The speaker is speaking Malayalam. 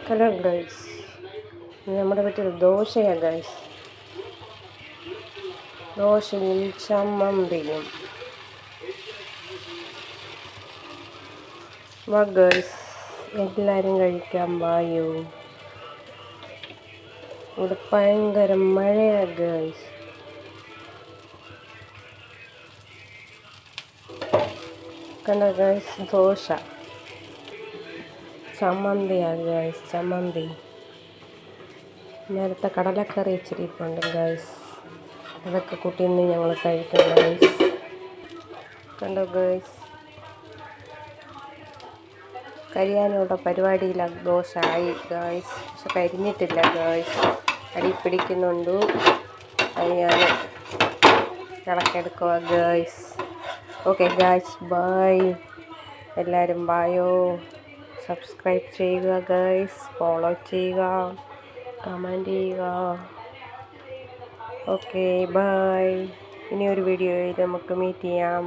ഹലോ ഗൈസ്, നമ്മുടെ വീട്ടിൽ ദോശയാണ് ഗൈസ്. ദോശയും ചമ്മന്തിയും. വാ ഗൈസ്, എല്ലാവരും കഴിക്കാൻ വായോ. ഇവിടെ ഭയങ്കര മഴയാണ് ഗൈസ്. കണ്ടോ ഗൈസ്, ദോശ ചമ്മന്തിയാണ് ഗൈസ്, ചമ്മന്തി. നേരത്തെ കടലക്കറി ഇച്ചിരിപ്പുണ്ട് ഗൈസ്, അതൊക്കെ കൂട്ടി ഇന്ന് ഞങ്ങൾ കഴിക്കും ഗൈസ്. കണ്ടോ ഗൈസ്, കരിയാനുള്ള പരിപാടിയിലാണ്. ദോശ ആയി ഗൈസ്, പക്ഷെ കരിഞ്ഞിട്ടില്ല ഗൈസ്, അടി പിടിക്കുന്നുണ്ട്. അത് ഞാൻ ഇളക്കെടുക്കുക ഗൈസ്. Okay guys, bye. എല്ലാവരും ബായോ. സബ്സ്ക്രൈബ് ചെയ്യുക ഗൈസ്, ഫോളോ ചെയ്യുക, കമൻറ്റ് ചെയ്യുക. Okay bye. ഇനിയൊരു വീഡിയോയിൽ നമുക്ക് മീറ്റ് ചെയ്യാം.